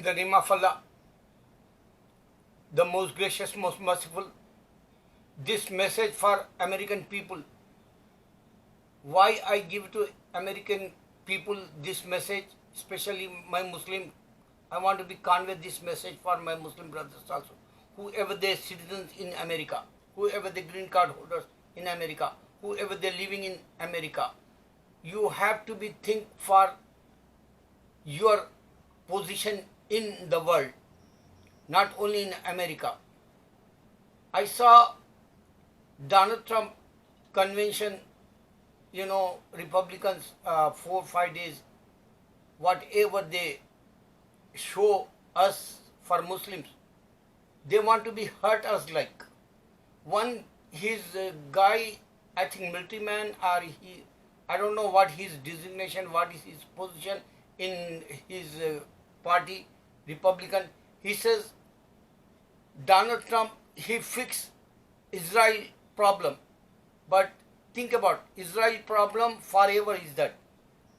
In the name of Allah, the most gracious, most merciful, this message for American people. Why I give to American people this message, especially my Muslim, I want to be convey this message for my Muslim brothers also. Whoever they citizens in America, whoever the green card holders in America, whoever they living in America, you have to be think for your position in the world, not only in America. I saw Donald Trump convention, Republicans 4-5 days, whatever they show us for Muslims, they want to be hurt us like. One, his guy, I think military man, or I don't know what his designation, what is his position in his party, Republican. He says Donald Trump, he fixed Israel problem. But think about Israel problem forever is that.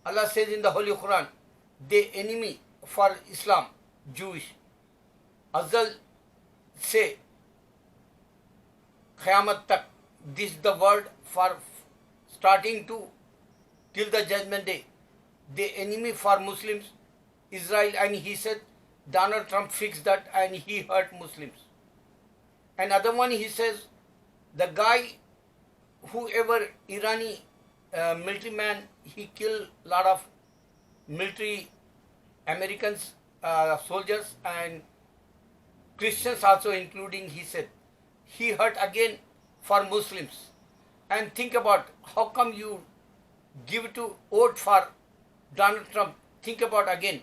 Allah says in the Holy Quran, the enemy for Islam, Jewish. Azal say, Qiyamah tak, this is the word for starting to till the judgment day. The enemy for Muslims, Israel, and he said Donald Trump fixed that and he hurt Muslims. Another one he says, the guy, whoever Irani military man, he killed a lot of military Americans, soldiers and Christians also including, he said. He hurt again for Muslims. And think about how come you give to vote for Donald Trump. Think about again.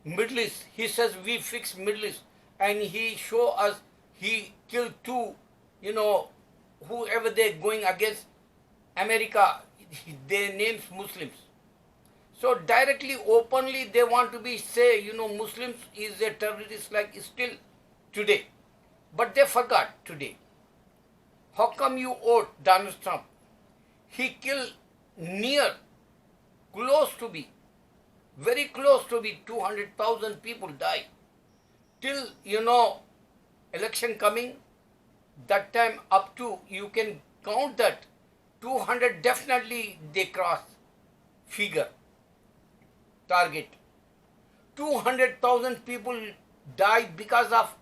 Middle East, he says we fix Middle East. And he show us, he killed two, whoever they're going against America, their names Muslims. So directly, openly, they want to be say, Muslims is a terrorist like still today. But they forgot today. How come you vote Donald Trump? He killed near, close to be, very close to be 200,000 people die. Till, election coming, that time up to, you can count that, 200 definitely they cross figure, target. 200,000 people die because of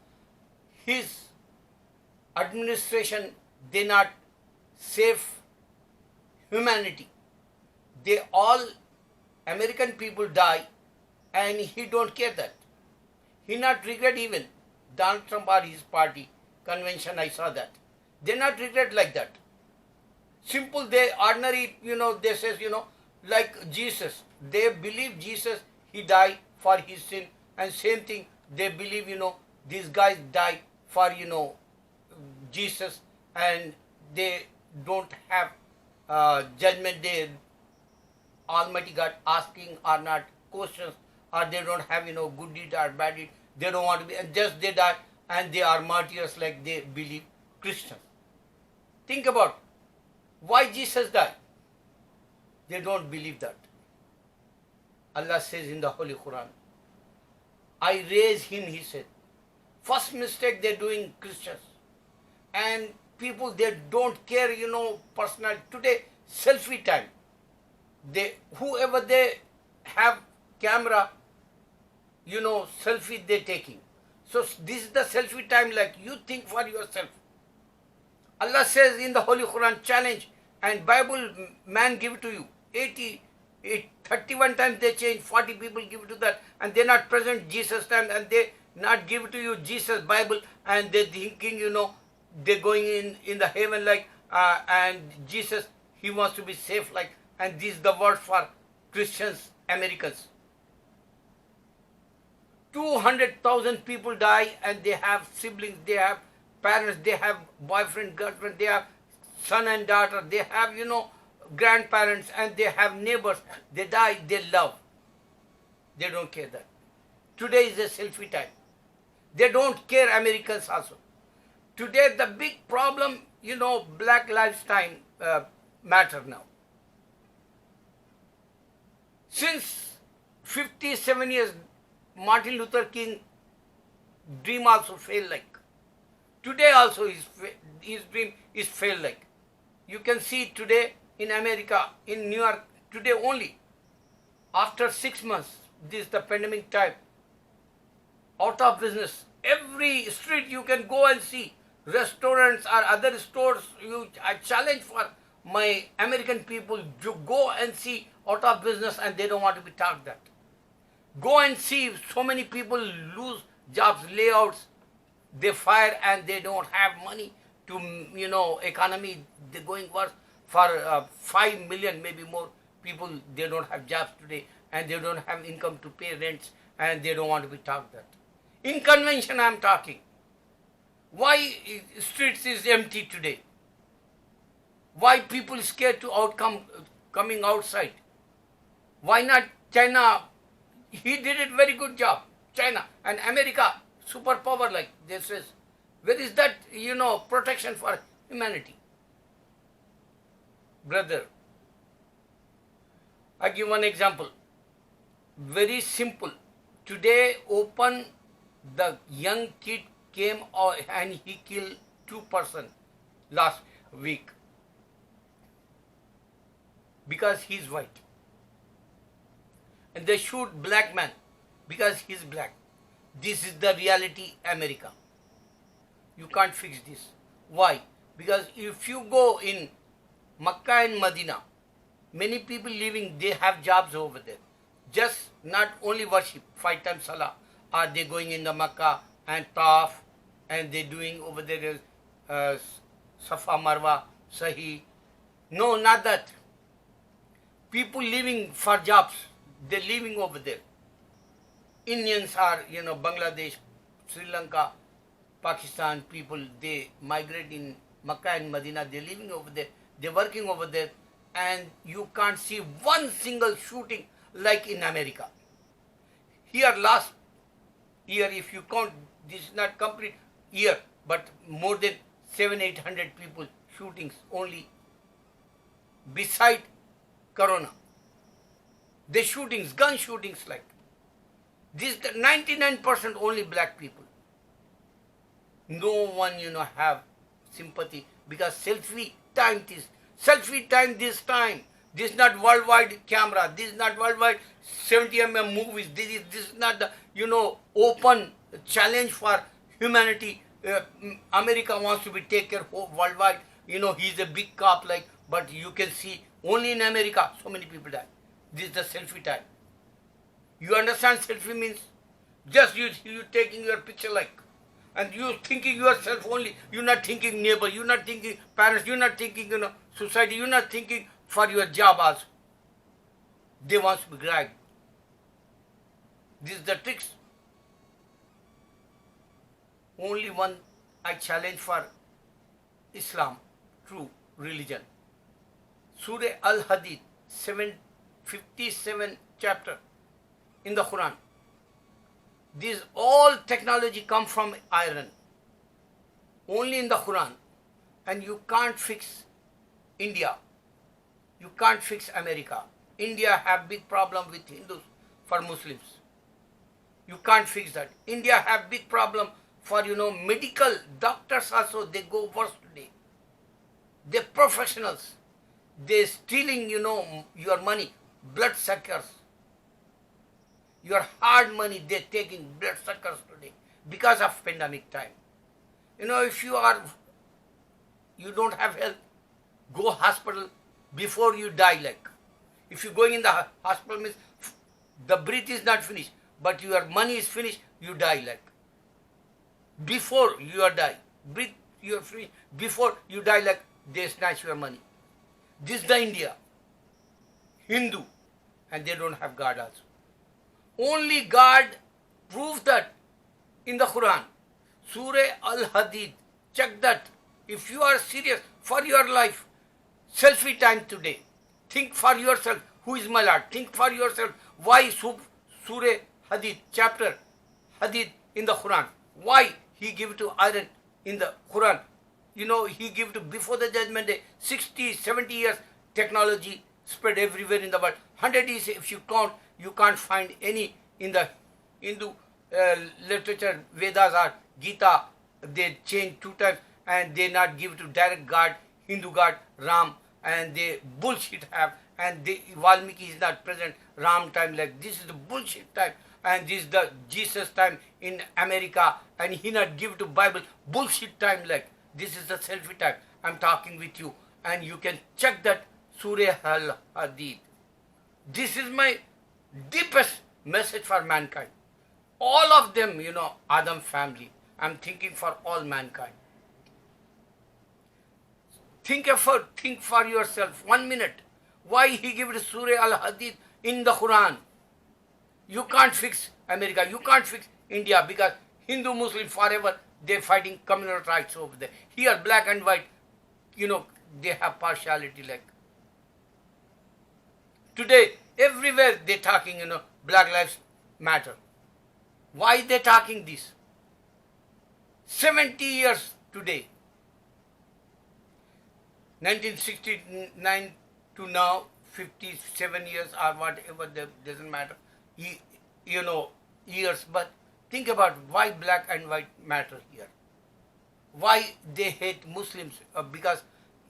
his administration. They not save humanity. They all, American people die and he don't care that. He not regret even Donald Trump or his party convention, I saw that. They not regret like that. Simple, they ordinary, they says, like Jesus. They believe Jesus, he died for his sin. And same thing, they believe, these guys die for, Jesus. And they don't have judgment day. Almighty God asking or not questions, or they don't have, good deed or bad deed. They don't want to be, and just they die and they are martyrs like they believe Christians. Think about why Jesus died. They don't believe that. Allah says in the Holy Quran, I raise him, he said. First mistake they're doing Christians. And people, they don't care, personal. Today, selfie time. Whoever they have camera, selfie they're taking. So this is the selfie time, like you think for yourself. Allah says in the Holy Quran, challenge, and Bible man give it to you. 31 times they change, 40 people give it to that, and they not present Jesus time, and they not give it to you Jesus Bible, and they thinking, they're going in the heaven like, and Jesus, he wants to be safe like, and this is the word for Christians, Americans. 200,000 people die and they have siblings, they have parents, they have boyfriend, girlfriend, they have son and daughter, they have, grandparents, and they have neighbors. They die, they love. They don't care that. Today is a selfie time. They don't care, Americans also. Today the big problem, Black Lives Time matter now. Since 57 years, Martin Luther King dream also failed like. Today also his dream is failed like. You can see today in America, in New York, today only, after 6 months, this is the pandemic time, out of business. Every street you can go and see, restaurants or other stores, I challenge for my American people to go and see out of business and they don't want to be taught that. Go and see so many people lose jobs, layouts, they fire and they don't have money to, economy, they're going worse. For 5 million, maybe more people, they don't have jobs today and they don't have income to pay rents and they don't want to be taught that. In convention I am talking. Why streets is empty today? Why people scared to coming outside? Why not China? He did it very good job. China and America, superpower like this is. Where is that, protection for humanity? Brother, I give one example. Very simple. Today open, the young kid came and he killed 2 persons last week because he's white. And they shoot black man because he's black. This is the reality, America. You can't fix this. Why? Because if you go in Makkah and Medina, many people living, they have jobs over there. Just not only worship, 5 times Salah, are they going in the Makkah and Tawaf, and they doing over there Safa Marwa, Sahi. No, not that. People living for jobs, they're living over there. Indians are, Bangladesh, Sri Lanka, Pakistan people, they migrate in Makkah and Medina, they're living over there, they're working over there, and you can't see one single shooting like in America. Here last year, if you count, this is not complete year, but more than 700-800 people shootings only beside Corona. The shootings, gun shootings like. This 99% only black people. No one, have sympathy because selfie time this time. This is not worldwide camera. This is not worldwide 70 movies. This is not the, open challenge for humanity. America wants to be taken worldwide. He's a big cop like, but you can see only in America so many people die. This is the selfie time. You understand selfie means? Just you taking your picture like, and you thinking yourself only. You're not thinking neighbor. You're not thinking parents. You're not thinking society. You're not thinking for your job also. They want to be grabbed. This is the tricks. Only one I challenge for Islam, true religion. Surah Al-Hadid, 57 chapter in the Quran. This all technology come from iron. Only in the Quran. And you can't fix India. You can't fix America. India have big problem with Hindus for Muslims. You can't fix that. India have big problem for, medical doctors also, they go worse today. They're professionals. They're stealing, your money, blood suckers. Your hard money, they're taking blood suckers today because of pandemic time. If you don't have health, go hospital before you die like. If you're going in the hospital means the breath is not finished, but your money is finished, you die like. Before you die, breathe, you're free. Before you die like, they snatch your money. This is the India. Hindu. And they don't have God also. Only God proves that in the Quran. Surah Al-Hadid. Check that. If you are serious for your life, selfie time today. Think for yourself. Who is my Lord? Think for yourself. Why Surah Hadid, chapter Hadid in the Quran? Why he give to iron in the Quran? He give to before the judgment day, 60, 70 years, technology spread everywhere in the world. 100 years, if you count, you can't find any in the Hindu literature, Vedas or Gita, they change 2 times and they not give to direct God, Hindu God, Ram, and they bullshit have, and Valmiki is not present Ram time, like this is the bullshit time, and this is the Jesus time in America, and he not give to Bible bullshit time, like this is the selfie time. I'm talking with you, and you can check that Surah Al-Hadid. This is my deepest message for mankind. All of them, Adam family. I'm thinking for all mankind. Think for yourself, 1 minute. Why he gave it Surah Al-Hadid in the Quran? You can't fix America, you can't fix India, because Hindu, Muslim forever, they're fighting communal rights over there. Here, black and white, they have partiality like. Today, everywhere they're talking, Black Lives Matter. Why they talking this? 70 years today. 1969 to now, 57 years or whatever, doesn't matter. Years, but think about why black and white matter here. Why they hate Muslims? Because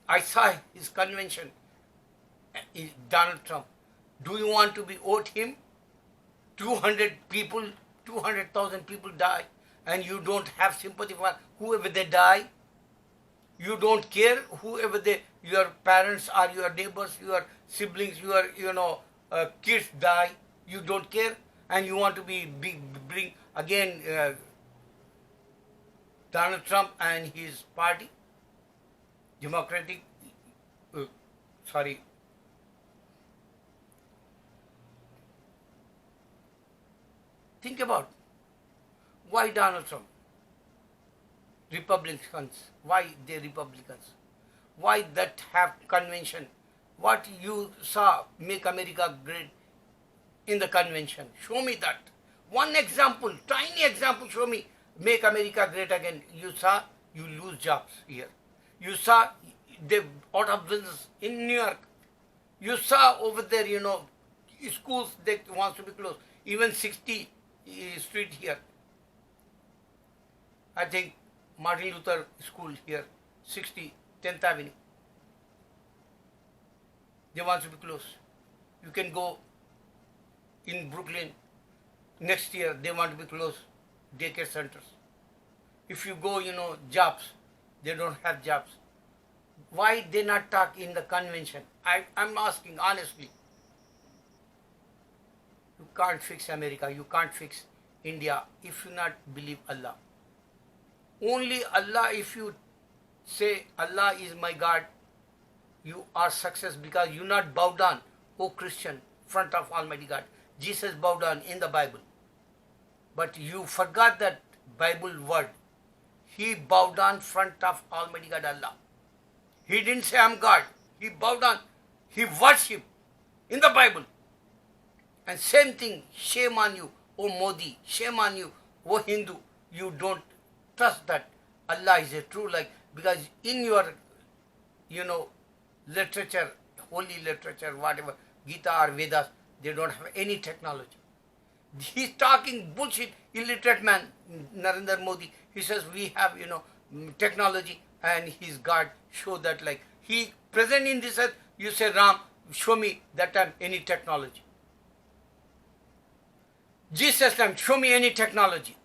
I saw his convention, Donald Trump. Do you want to vote him? 200,000 people die, and you don't have sympathy for whoever they die. You don't care whoever your parents or your neighbors, your siblings, your kids die. You don't care, and you want to bring again Donald Trump and his party, Democratic. Think about why Donald Trump. Republicans. Why they Republicans? Why that have convention? What you saw make America great in the convention? Show me that. One example, tiny example, show me make America great again. You saw you lose jobs here. You saw they out of business in New York. You saw over there, schools they wants to be closed. Even 60 Street here. I think Martin Luther School here, 60, 10th Avenue. They want to be closed. You can go in Brooklyn. Next year, they want to be closed. Daycare centers. If you go, jobs, they don't have jobs. Why they not talk in the convention? I'm asking honestly. You can't fix America. You can't fix India if you not believe Allah. Only Allah, if you say Allah is my God, you are success, because you not bow down, O Christian, front of Almighty God. Jesus bowed down in the Bible. But you forgot that Bible word. He bowed down front of Almighty God Allah. He didn't say I'm God. He bowed down. He worshipped in the Bible. And same thing, shame on you, O Modi, shame on you, O Hindu. You don't trust that Allah is a true, because in your, literature, holy literature, whatever, Gita or Vedas, they don't have any technology. He's talking bullshit, illiterate man, Narendra Modi. He says we have, technology, and his God show that, he present in this earth, you say Ram, show me that time any technology. Jesus time, show me any technology.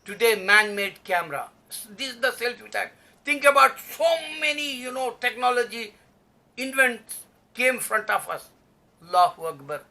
Today, man-made camera. This is the selfie time. Think about so many, technology invents came in front of us. Allahu Akbar.